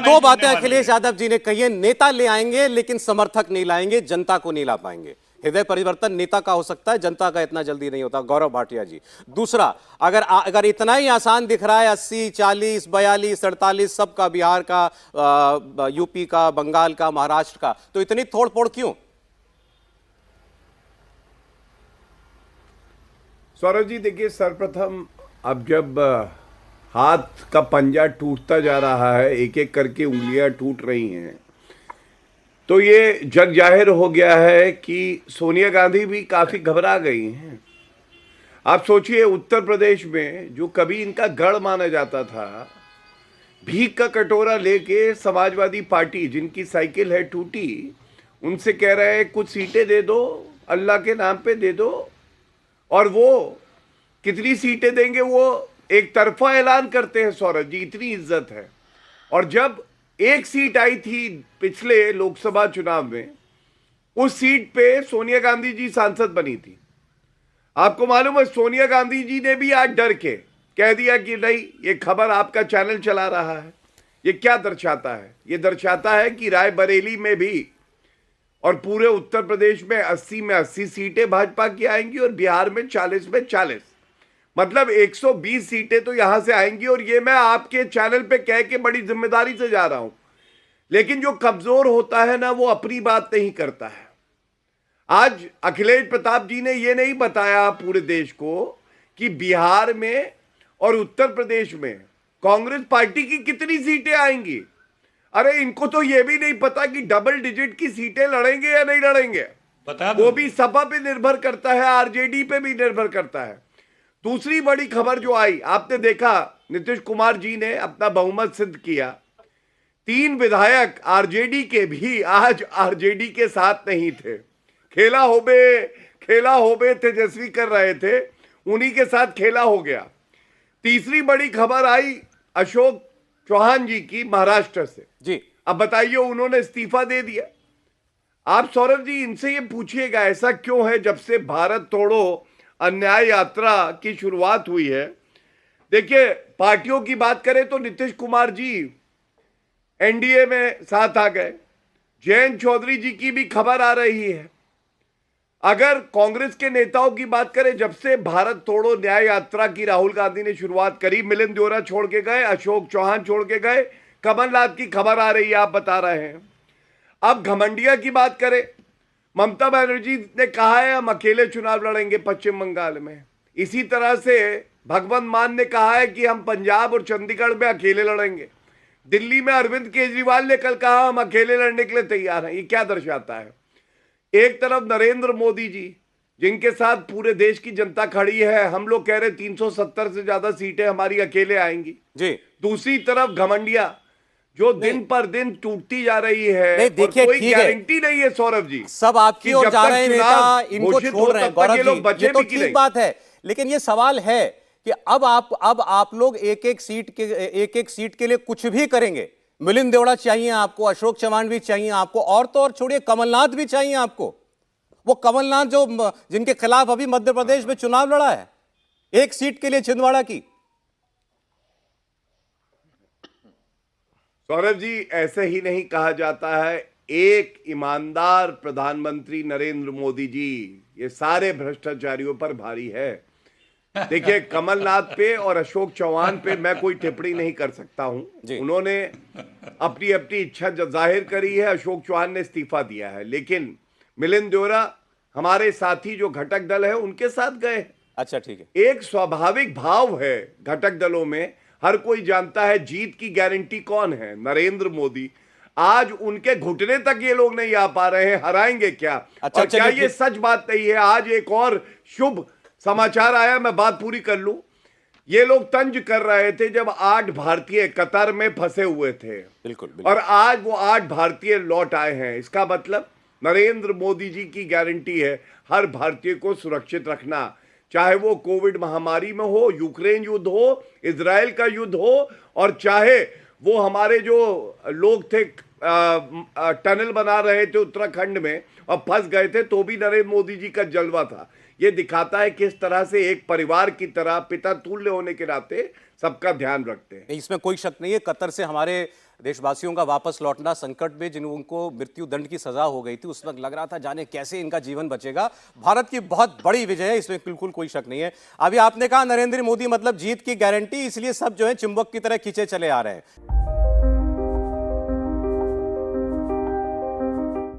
दो बातें अखिलेश यादव जी ने कही है, नेता ले आएंगे लेकिन समर्थक नहीं लाएंगे, जनता को नहीं ला पाएंगे। हृदय परिवर्तन नेता का हो सकता है, जनता का इतना जल्दी नहीं होता। गौरव भाटिया जी, दूसरा, अगर इतना ही आसान दिख रहा है 80, 40, 42, 48 सबका, बिहार का, यूपी का, बंगाल का, महाराष्ट्र का, तो इतनी तोड़ फोड़ क्यों? सौरभ जी देखिए, सर्वप्रथम अब जब हाथ का पंजा टूटता जा रहा है, एक एक करके उंगलियां टूट रही हैं, तो ये जग जाहिर हो गया है कि सोनिया गांधी भी काफी घबरा गई हैं। आप सोचिए, उत्तर प्रदेश में जो कभी इनका गढ़ माना जाता था, भीख का कटोरा लेके समाजवादी पार्टी, जिनकी साइकिल है टूटी, उनसे कह रहे हैं कुछ सीटें दे दो, अल्लाह के नाम पे दे दो, और वो कितनी सीटें देंगे वो एक तरफा ऐलान करते हैं। सौरभ जी, इतनी इज्जत है। और जब एक सीट आई थी पिछले लोकसभा चुनाव में, उस सीट पे सोनिया गांधी जी सांसद बनी थी। आपको मालूम है, सोनिया गांधी जी ने भी आज डर के कह दिया कि नहीं, ये खबर आपका चैनल चला रहा है। ये क्या दर्शाता है? ये दर्शाता है कि रायबरेली में भी और पूरे उत्तर प्रदेश में 80 में 80 सीटें भाजपा की आएंगी और बिहार में 40 में 40, मतलब 120 सीटें तो यहां से आएंगी। और ये मैं आपके चैनल पे कह के बड़ी जिम्मेदारी से जा रहा हूं। लेकिन जो कमजोर होता है ना, वो अपनी बात नहीं करता है। आज अखिलेश प्रताप जी ने ये नहीं बताया पूरे देश को कि बिहार में और उत्तर प्रदेश में कांग्रेस पार्टी की कितनी सीटें आएंगी। अरे इनको तो ये भी नहीं पता कि डबल डिजिट की सीटें लड़ेंगे या नहीं लड़ेंगे। वो भी सपा पे निर्भर करता है, आरजेडी पे भी निर्भर करता है। दूसरी बड़ी खबर जो आई, आपने देखा, नीतीश कुमार जी ने अपना बहुमत सिद्ध किया। 3 विधायक आरजेडी के भी आज आरजेडी के साथ नहीं थे। खेला होबे तेजस्वी कर रहे थे, उन्हीं के साथ खेला हो गया। तीसरी बड़ी खबर आई अशोक चौहान जी की, महाराष्ट्र से जी। अब बताइए, उन्होंने इस्तीफा दे दिया। आप सौरभ जी इनसे ये पूछिएगा, ऐसा क्यों है जब से भारत तोड़ो अन्याय यात्रा की शुरुआत हुई है। देखिए, पार्टियों की बात करें तो नीतीश कुमार जी एनडीए में साथ आ गए। जयंत चौधरी जी की भी खबर आ रही है। अगर कांग्रेस के नेताओं की बात करें, जब से भारत तोड़ो न्याय यात्रा की राहुल गांधी ने शुरुआत करी, मिलिंद देओरा छोड़ के गए, अशोक चौहान छोड़ के गए, कमलनाथ की खबर आ रही है, आप बता रहे हैं। अब घमंडिया की बात करें, ममता बनर्जी ने कहा है हम अकेले चुनाव लड़ेंगे पश्चिम बंगाल में। इसी तरह से भगवंत मान ने कहा है कि हम पंजाब और चंडीगढ़ में अकेले लड़ेंगे। दिल्ली में अरविंद केजरीवाल ने कल कहा हम अकेले लड़ने के लिए तैयार हैं। ये क्या दर्शाता है? एक तरफ नरेंद्र मोदी जी, जिनके साथ पूरे देश की जनता खड़ी है, हम लोग कह रहे 370 से ज्यादा सीटें हमारी अकेले आएंगी जी। दूसरी तरफ घमंडिया, जो दिन पर दिन टूटती जा रही है। नहीं, देखिए, कोई गारंटी नहीं है सौरभ जी, सब आपकी ओर जा रहे हैं नेता, इनको छोड़ रहे हैं। गौरव जी, ये तो ठीक बात है, लेकिन ये सवाल है कि अब आप लोग एक एक सीट के लिए कुछ भी करेंगे। मिलिंद देओरा चाहिए आपको, अशोक चौहान भी चाहिए आपको, और तो और छोड़िए, कमलनाथ भी चाहिए आपको। वो कमलनाथ जिनके खिलाफ अभी मध्य प्रदेश में चुनाव लड़ा है, एक सीट के लिए छिंदवाड़ा की। सौरभ जी, ऐसे ही नहीं कहा जाता है। एक ईमानदार प्रधानमंत्री नरेंद्र मोदी जी ये सारे भ्रष्टाचारियों पर भारी है। देखिए, कमलनाथ पे और अशोक चौहान पे मैं कोई टिप्पणी नहीं कर सकता हूं। उन्होंने अपनी अपनी इच्छा जाहिर करी है। अशोक चौहान ने इस्तीफा दिया है, लेकिन मिलिंद देओरा हमारे साथी जो घटक दल है उनके साथ गए। अच्छा, ठीक है। एक स्वाभाविक भाव है घटक दलों में। हर कोई जानता है जीत की गारंटी कौन है? नरेंद्र मोदी। आज उनके घुटने तक ये लोग नहीं आ पा रहे हैं, हराएंगे क्या? और क्या ये सच बात नहीं है? आज एक और शुभ समाचार आया, मैं बात पूरी कर लूं। ये लोग तंज कर रहे थे जब 8 भारतीय कतर में फंसे हुए थे। बिल्कुल। और आज वो 8 भारतीय लौट आए हैं। इसका मतलब नरेंद्र मोदी जी की गारंटी है हर भारतीय को सुरक्षित रखना, चाहे वो कोविड महामारी में हो, यूक्रेन युद्ध हो, इजराइल का युद्ध हो, और चाहे वो हमारे जो लोग थे टनल बना रहे थे उत्तराखंड में और फंस गए थे, तो भी नरेंद्र मोदी जी का जलवा था। ये दिखाता है किस तरह से एक परिवार की तरह पिता तुल्य होने के नाते सबका ध्यान रखते हैं। इसमें कोई शक नहीं है। कतर से हमारे देशवासियों का वापस लौटना, संकट में जिनको मृत्यु दंड की सजा हो गई थी उस वक्त लग रहा था जाने कैसे इनका जीवन बचेगा। भारत की बहुत बड़ी विजय है, इसमें बिल्कुल कोई शक नहीं है। अभी आपने कहा नरेंद्र मोदी मतलब जीत की गारंटी, इसलिए सब जो है चुंबक की तरह खींचे चले आ रहे हैं।